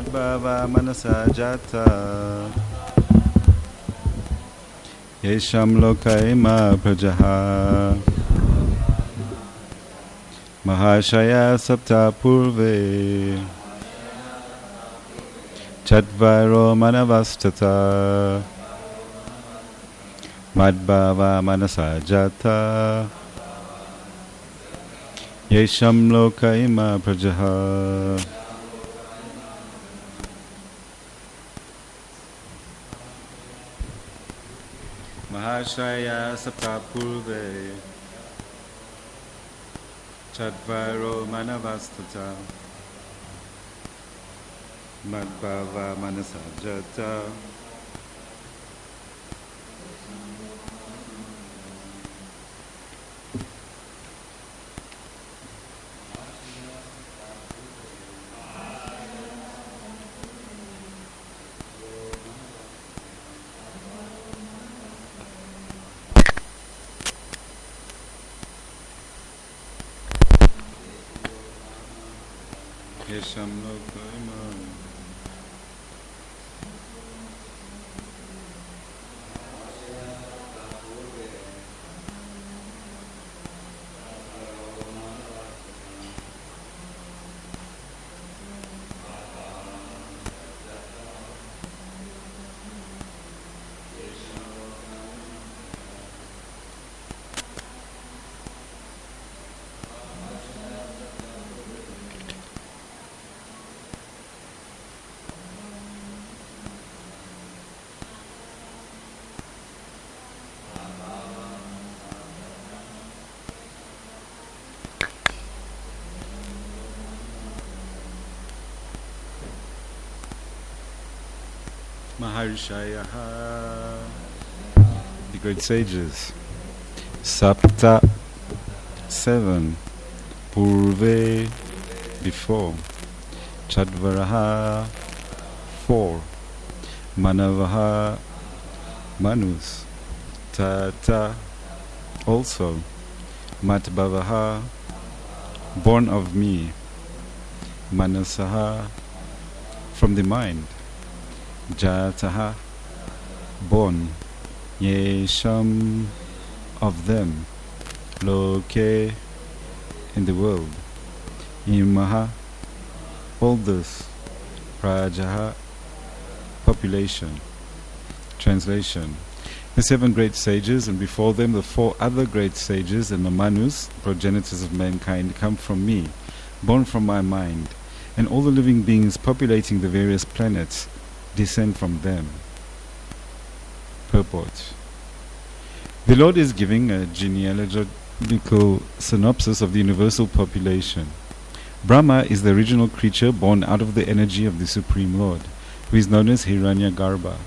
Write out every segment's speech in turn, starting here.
Madbhava manasa jata Yesham lokaima prajaha Mahashaya sapta purve Chadvairo manavastata Madbhava manasa jata Yesham lokaima prajaha. Mahashaya sapta purve Chadvairo manavastata Madbhava manasa jata Yesham lokaima. Maharishayaha, the great sages. Sapta, 7. Purve, before. Chadvaraha, 4. Manavaha, Manus. Tata, also. Matbhavaha, born of me. Manasaha, from the mind. Jataha, born. Yesham, of them. Loke, in the world. Imaha, all this. Prajaha, population. Translation. The 7 great sages, and before them the 4 other great sages, and the Manus, progenitors of mankind, come from me, born from my mind, and all the living beings populating the various planets descend from them. Purport. The Lord is giving a genealogical synopsis of the universal population. Brahma is the original creature born out of the energy of the Supreme Lord, who is known as Hiranyagarbha.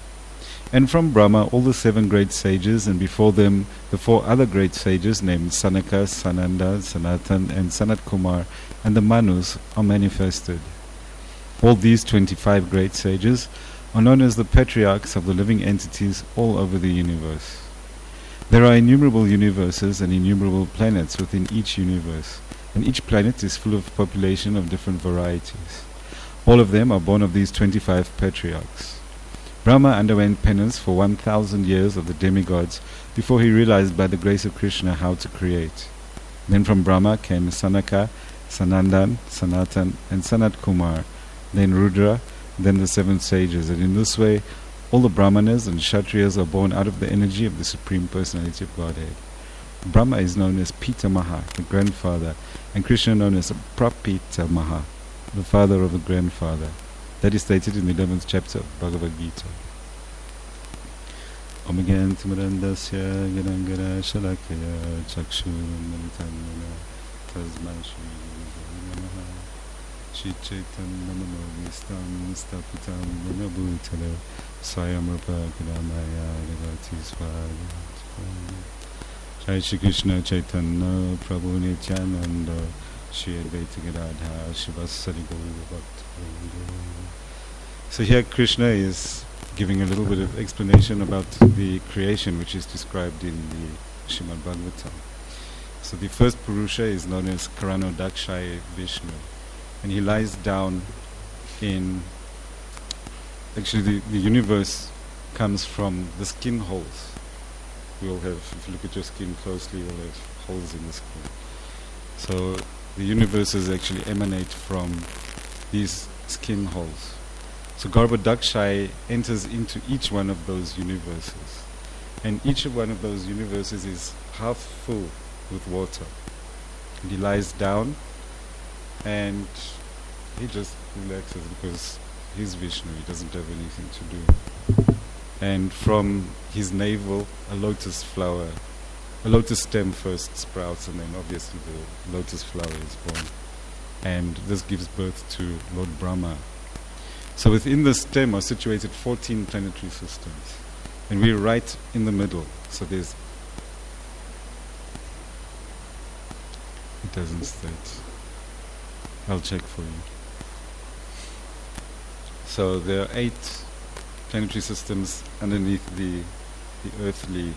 And from Brahma all the 7 great sages, and before them the 4 other great sages named Sanaka, Sananda, Sanatan and Sanat Kumar, and the Manus are manifested. All these 25 great sages are known as the patriarchs of the living entities all over the universe. There are innumerable universes and innumerable planets within each universe, and each planet is full of population of different varieties. All of them are born of these 25 patriarchs. Brahma underwent penance for 1,000 years of the demigods before he realized by the grace of Krishna how to create. Then from Brahma came Sanaka, Sanandan, Sanatan and Sanat Kumar, then Rudra, then the 7 sages, and in this way all the Brahmanas and Kshatriyas are born out of the energy of the Supreme Personality of Godhead. Brahma is known as Pitamaha, the grandfather, and Krishna known as Prapitamaha, the father of the grandfather. That is stated in the 11th chapter of Bhagavad Gita. Om Gyantimarandasya Ganangara Shalakaya Chakshurumalitannana Tasmai Shri Namaha Shri Chaitanya Manovistam Stapitam Gunabhutale Swayamrupa Kadamaya Devati Swagati Jai Shri Krishna Chaitanya Prabhu Nityananda Shri Advaita Gadadha Shivasari Gaura Bhakta. So here Krishna is giving a little bit of explanation about the creation which is described in the Srimad Bhagavatam. So the first Purusha is known as Karano Dakshaya Vishnu, and he lies down in actually the universe comes from the skin holes. We all have, if you look at your skin closely, you all have holes in the skin. So the universes actually emanate from these skin holes. So Garbhodakshai enters into each one of those universes. And each one of those universes is half full with water. And he lies down and he just relaxes because he's Vishnu, he doesn't have anything to do. And from his navel, a lotus flower, a lotus stem first sprouts, and then obviously the lotus flower is born. And this gives birth to Lord Brahma. So within the stem are situated 14 planetary systems. And we're right in the middle. So there's... It doesn't state. I'll check for you. So there are 8 planetary systems underneath the earthly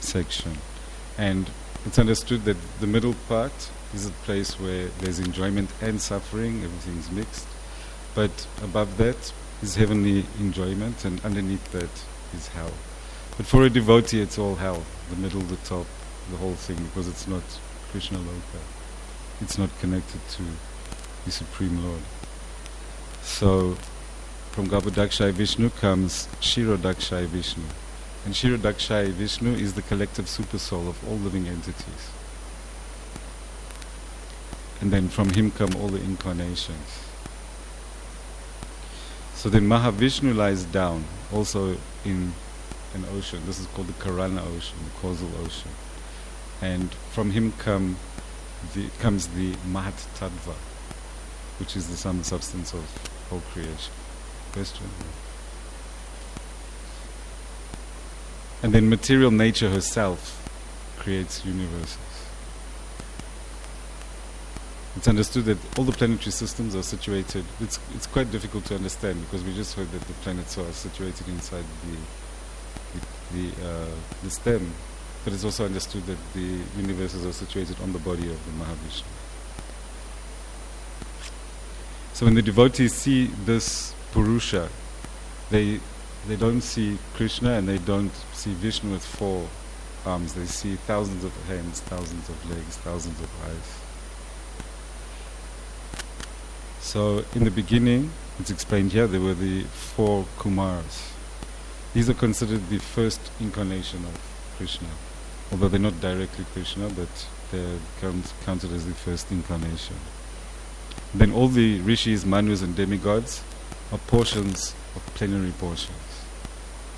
section. And it's understood that the middle part is a place where there's enjoyment and suffering, everything's mixed. But above that is heavenly enjoyment, and underneath that is hell. But for a devotee it's all hell, the middle, the top, the whole thing, because it's not Krishna Loka. It's not connected to the Supreme Lord. So from Garbhodakshai Vishnu comes Kshirodakshai Vishnu. And Kshirodakshai Vishnu is the collective supersoul of all living entities. And then from him come all the incarnations. So then Mahavishnu lies down also in an ocean. This is called the Karana ocean, the causal ocean. And from him comes the Mahat Tattva, which is the sum substance of whole creation. Question? And then material nature herself creates universes. It's understood that all the planetary systems are situated. It's quite difficult to understand because we just heard that the planets are situated inside the stem, but it's also understood that the universes are situated on the body of the Mahavishnu. So when the devotees see this Purusha, they don't see Krishna and they don't see Vishnu with 4 arms. They see thousands of hands, thousands of legs, thousands of eyes. So in the beginning, it's explained here, there were the 4 Kumars. These are considered the first incarnation of Krishna. Although they're not directly Krishna, but they're counted as the first incarnation. Then all the rishis, Manus and demigods are portions of plenary portions.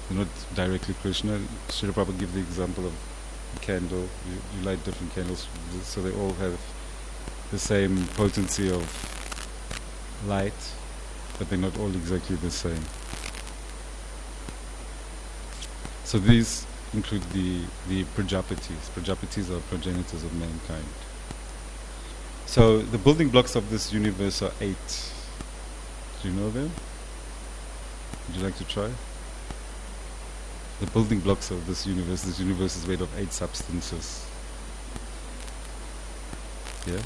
They're not directly Krishna. Srila Prabhupada gives the example of a candle. You light different candles, so they all have the same potency of light, but they're not all exactly the same. So these include the Prajapatis. Prajapatis are progenitors of mankind. So the building blocks of this universe are 8. Do you know them? Would you like to try? The building blocks of this universe is made of 8 substances. Yeah?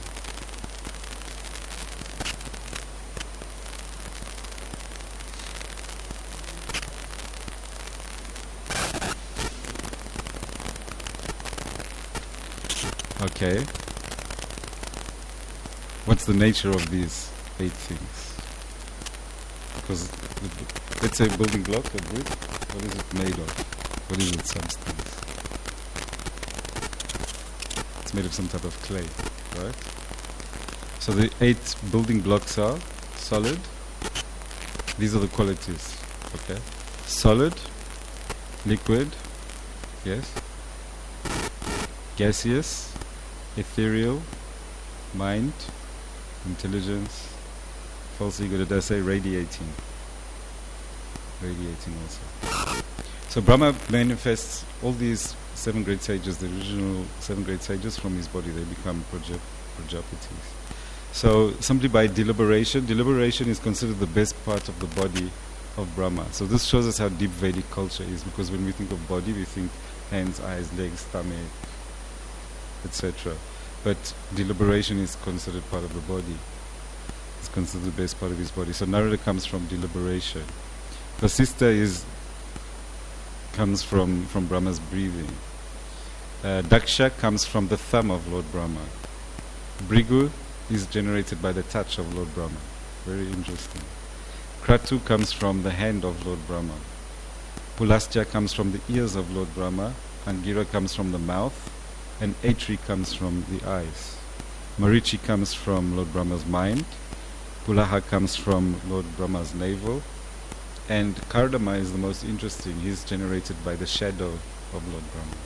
Okay. What's the nature of these 8 things? Because let's say building block, a brick, what is it made of? What is its substance? It's made of some type of clay, right? So the 8 building blocks are solid. These are the qualities, okay? Solid, liquid, yes, gaseous, ethereal, mind, intelligence, false ego, did I say radiating? Radiating also. So Brahma manifests all these 7 great sages, the original 7 great sages, from his body. They become Prajapatis. So simply by deliberation is considered the best part of the body of Brahma. So this shows us how deep Vedic culture is, because when we think of body, we think hands, eyes, legs, stomach, etc. But deliberation is considered part of the body. It's considered the best part of his body. So Narada comes from deliberation. Vasistha comes from Brahma's breathing. Daksha comes from the thumb of Lord Brahma. Bhrigu is generated by the touch of Lord Brahma. Very interesting. Kratu comes from the hand of Lord Brahma. Pulasthya comes from the ears of Lord Brahma. Angira comes from the mouth. And Atri comes from the eyes. Marichi comes from Lord Brahma's mind. Pulaha comes from Lord Brahma's navel. And Kardama is the most interesting. He's generated by the shadow of Lord Brahma.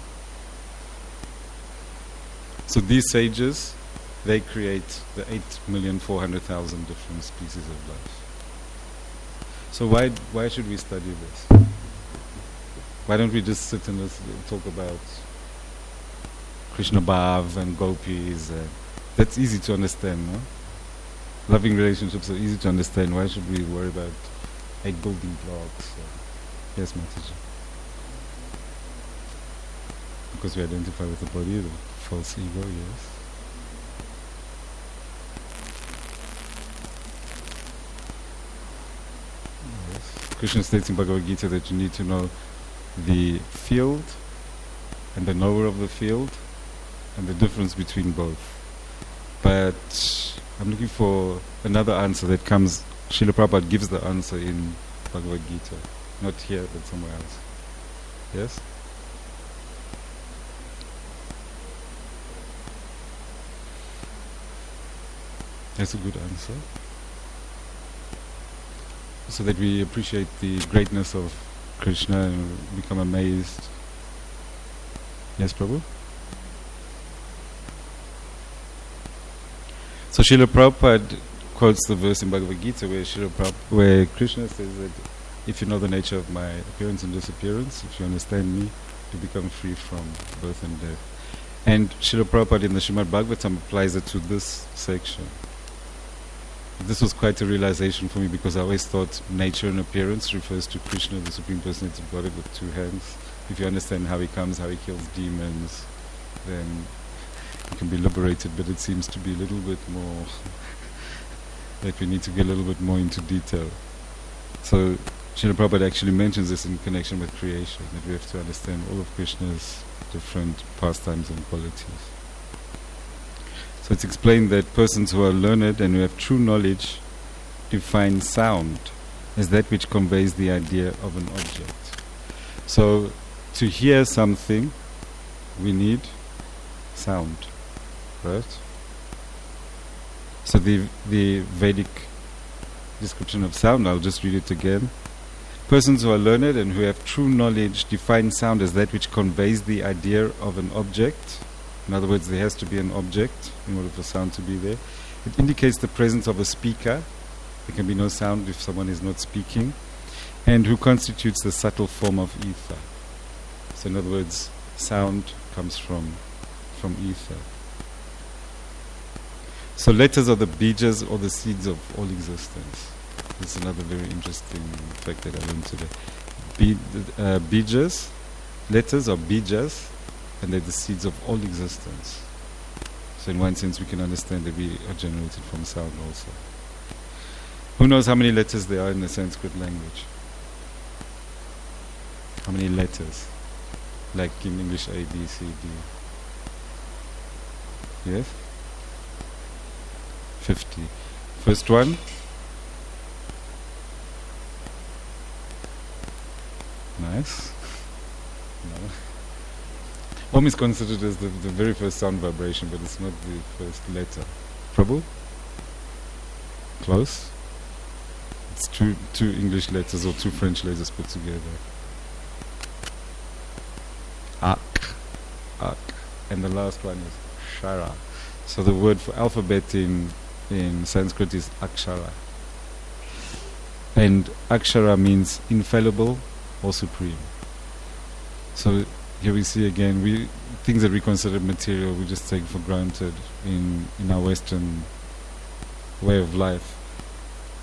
So these sages, they create the 8,400,000 different species of life. So why should we study this? Why don't we just sit and talk about Krishna Bhav and gopis? That's easy to understand, no? Loving relationships are easy to understand. Why should we worry about 8 building blocks? Yes, Mataji. Because we identify with the body, the false ego, yes. Krishna states in Bhagavad Gita that you need to know the field and the knower of the field and the difference between both. But I'm looking for another answer that comes. Srila Prabhupada gives the answer in Bhagavad Gita, not here but somewhere else. Yes? That's a good answer. So that we appreciate the greatness of Krishna and become amazed. Yes, Prabhu? So Srila Prabhupada quotes the verse in Bhagavad Gita where Krishna says that if you know the nature of my appearance and disappearance, if you understand me, you become free from birth and death. And Srila Prabhupada in the Srimad Bhagavatam applies it to this section. This was quite a realization for me because I always thought nature and appearance refers to Krishna, the Supreme Personality of Godhead with 2 hands. If you understand how he comes, how he kills demons, then you can be liberated, but it seems to be a little bit more like we need to get a little bit more into detail. So Srila Prabhupada actually mentions this in connection with creation, that we have to understand all of Krishna's different pastimes and qualities. So it's explained that persons who are learned and who have true knowledge define sound as that which conveys the idea of an object. So to hear something, we need sound, right? So the Vedic description of sound, I'll just read it again. Persons who are learned and who have true knowledge define sound as that which conveys the idea of an object. In other words, there has to be an object in order for sound to be there. It indicates the presence of a speaker. There can be no sound if someone is not speaking. And who constitutes the subtle form of ether. So in other words, sound comes from ether. So letters are the bijas or the seeds of all existence. This is another very interesting fact that I learned today. Bijas, letters are bijas, and they're the seeds of all existence. So in one sense we can understand that we are generated from sound also. Who knows how many letters there are in the Sanskrit language? How many letters? Like in English, A, B, C, D. Yes? 50. First one? Nice. No. Om is considered as the very first sound vibration, but it's not the first letter. Prabhu? Close? It's two English letters or 2 French letters put together. Ak. And the last one is Shara. So the word for alphabet in Sanskrit is Akshara. And Akshara means infallible or supreme. So here we see again, things that we consider material, we just take for granted in our Western way of life.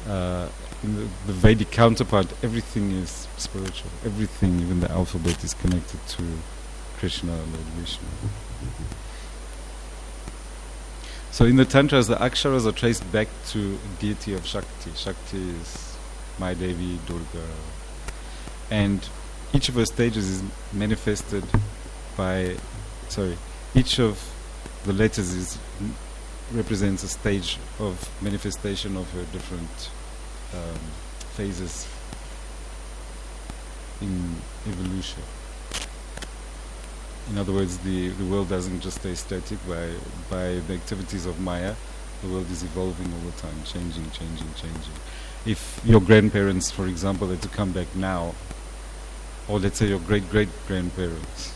In the Vedic counterpart, everything is spiritual. Everything, even the alphabet, is connected to Krishna, Lord Vishnu. So in the Tantras, the Aksharas are traced back to deity of Shakti. Shakti is my Devi, Durga, And each of her stages is manifested by, each of the letters represents a stage of manifestation of her different phases in evolution. In other words, the world doesn't just stay static. By the activities of Maya, the world is evolving all the time, changing. If your grandparents, for example, had to come back now, or let's say your great-great-grandparents,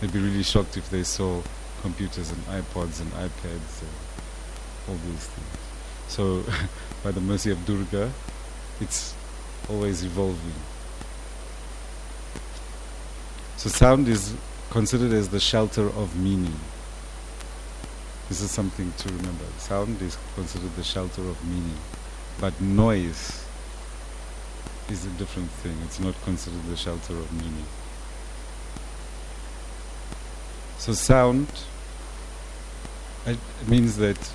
they'd be really shocked if they saw computers and iPods and iPads and all these things. So, by the mercy of Durga, it's always evolving. So sound is considered as the shelter of meaning. This is something to remember. Sound is considered the shelter of meaning. But noise is a different thing. It's not considered the shelter of meaning. So sound, it means that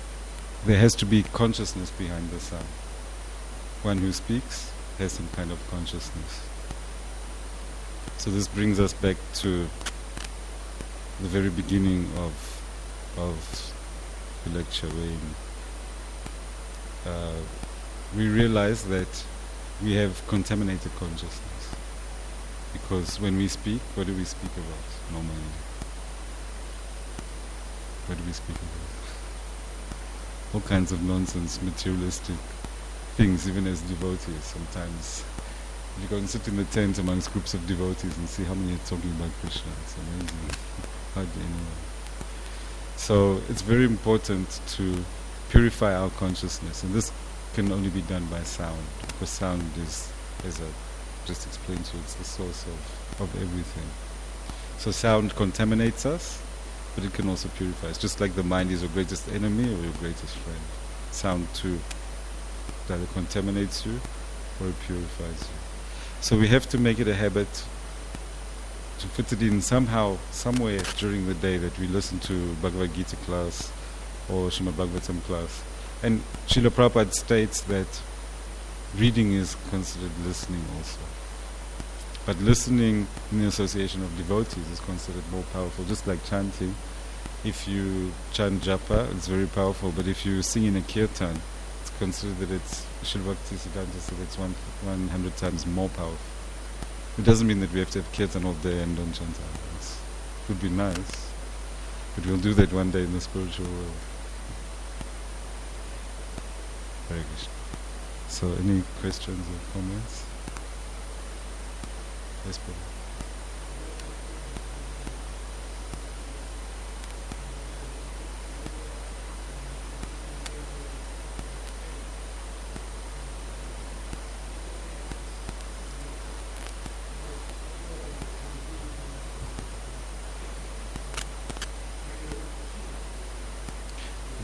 there has to be consciousness behind the sound. One who speaks has some kind of consciousness. So this brings us back to the very beginning of the lecture, when we realize that we have contaminated consciousness. Because when we speak, what do we speak about normally? What do we speak about? All kinds of nonsense, materialistic things, even as devotees. Sometimes you go and sit in the tent amongst groups of devotees and see how many are talking about Krishna. It's amazing. Hardly anyone. So it's very important to purify our consciousness, and this can only be done by sound, because sound is, as I just explained to you, it's the source of everything. So sound contaminates us, but it can also purify us. Just like the mind is your greatest enemy or your greatest friend. Sound too either contaminates you or it purifies you. So we have to make it a habit to fit it in somehow, somewhere during the day, that we listen to Bhagavad Gita class or Srimad Bhagavatam class. And Srila Prabhupada states that reading is considered listening also. But listening in the association of devotees is considered more powerful, just like chanting. If you chant japa, it's very powerful, but if you sing in a kirtan, it's considered that it's, Srila Bhaktisiddhanta said it's 100 times more powerful. It doesn't mean that we have to have kirtan all day and don't chant others. It would be nice, but we'll do that one day in the spiritual world. Hare Krishna. So, any questions or comments? Yes, brother.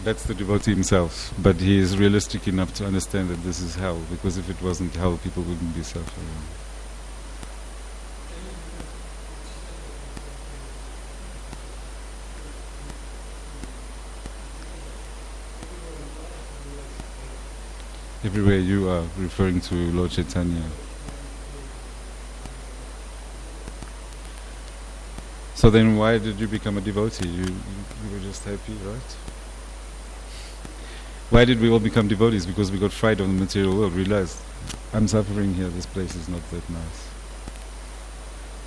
That's the devotee himself, but he is realistic enough to understand that this is hell, because if it wasn't hell, people wouldn't be suffering. Everywhere you are referring to Lord Chaitanya. So then why did you become a devotee? You were just happy, right? Why did we all become devotees? Because we got fried on the material world, realized, I'm suffering here, this place is not that nice.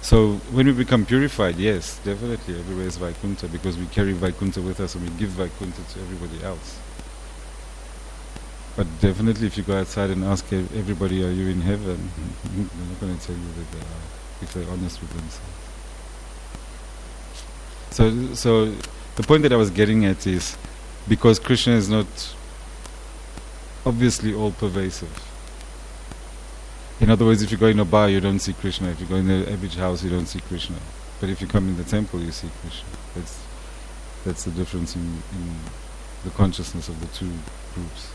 So when we become purified, yes, definitely everywhere is Vaikuntha, because we carry Vaikuntha with us and we give Vaikuntha to everybody else. But definitely if you go outside and ask everybody, are you in heaven? They're not going to tell you that they are, if they're honest with themselves. So the point that I was getting at is, because Krishna is not obviously all pervasive. In other words, if you go in a bar, you don't see Krishna. If you go in the average house, you don't see Krishna. But if you come in the temple, you see Krishna. That's the difference in the consciousness of the two groups.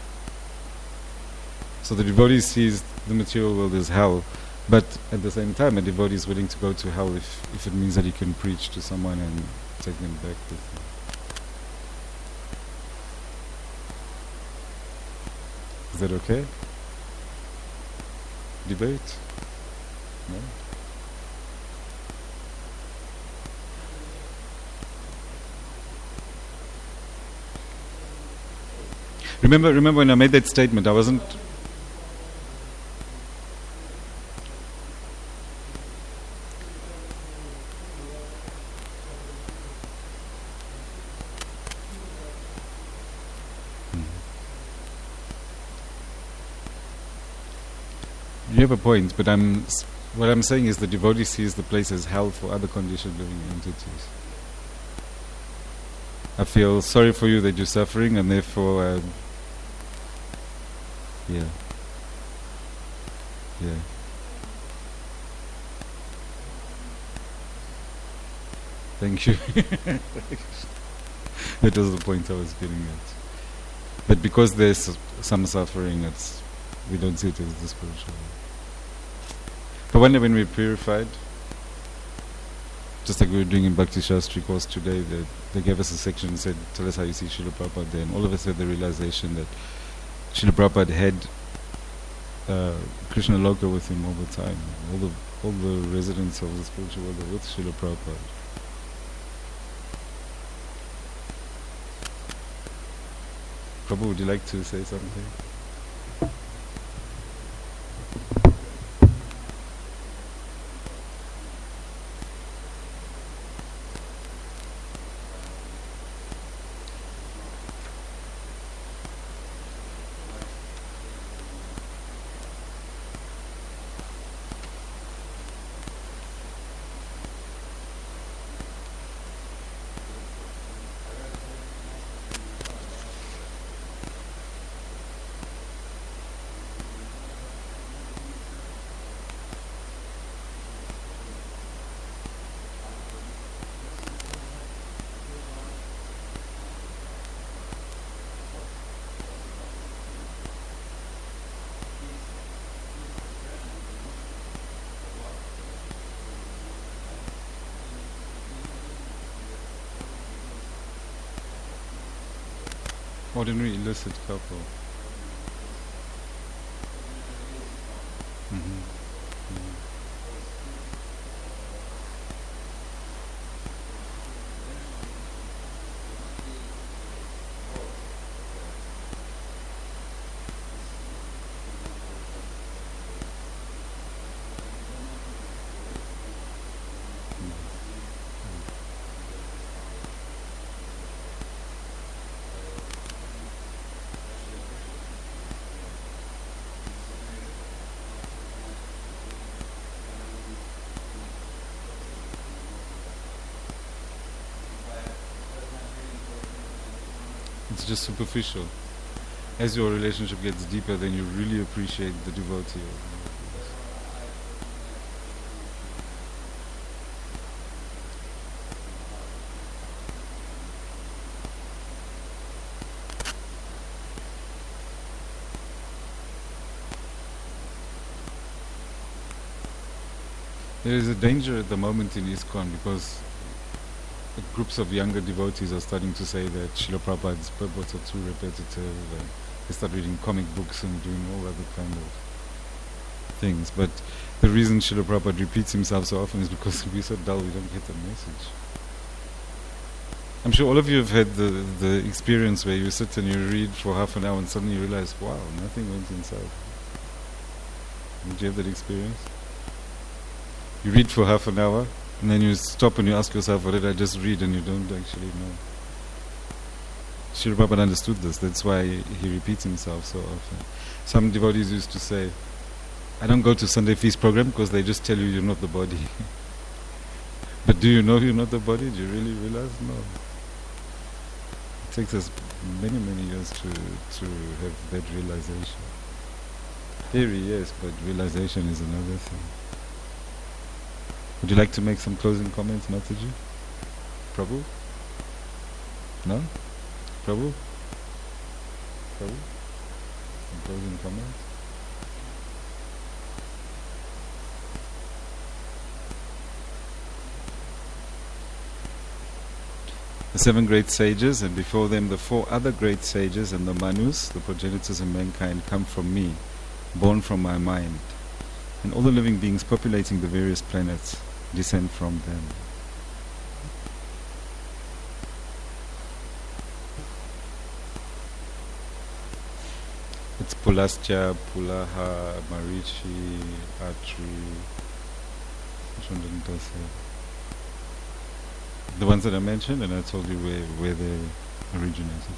So the devotee sees the material world as hell, but at the same time, a devotee is willing to go to hell if it means that he can preach to someone and take them back with him. Is that okay? Debate? No? Remember when I made that statement, I wasn't... You have a point, but what I'm saying is the devotee sees the place as hell for other conditioned living entities. I feel sorry for you that you're suffering, and therefore, yeah. Thank you. That was the point I was getting at. But because there's some suffering, we don't see it as the spiritual. But one day when we're purified, just like we were doing in Bhakti Shastri course today, they gave us a section and said, tell us how you see Srila Prabhupada there. And all of us had the realization that Srila Prabhupada had Krishna Loka with him all the time. All the residents of the spiritual world are with Srila Prabhupada. Prabhu, would you like to say something? Ordinary illicit couple. It's just superficial. As your relationship gets deeper, then you really appreciate the devotee. There is a danger at the moment in ISKCON because groups of younger devotees are starting to say that Srila Prabhupada's purports are too repetitive, and they start reading comic books and doing all other kind of things. But the reason Srila Prabhupada repeats himself so often is because we're so dull, we don't get the message. I'm sure all of you have had the experience where you sit and you read for half an hour and suddenly you realize, wow, nothing went inside. Did you have that experience? You read for half an hour, and then you stop and you ask yourself, what did I just read? And you don't actually know. Srila Prabhupada understood this. That's why he repeats himself so often. Some devotees used to say, I don't go to Sunday feast program because they just tell you you're not the body. But do you know you're not the body? Do you really realize? No. It takes us many, many years to have that realization. Theory, yes, but realization is another thing. Would you like to make some closing comments, Mataji? Prabhu? No? Prabhu? Prabhu? Some closing comments? The 7 great sages, and before them the 4 other great sages, and the Manus, the progenitors of mankind, come from me, born from my mind. And all the living beings populating the various planets descend from them. It's Pulastya, Pulaha, Marichi, Atri. Which one didn't I say? The ones that I mentioned, and I told you where they originated.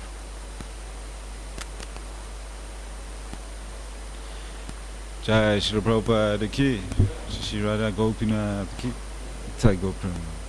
Jai Shri Prabhupada ki, Shri Radha Gopinath ki, Sai Gopinath.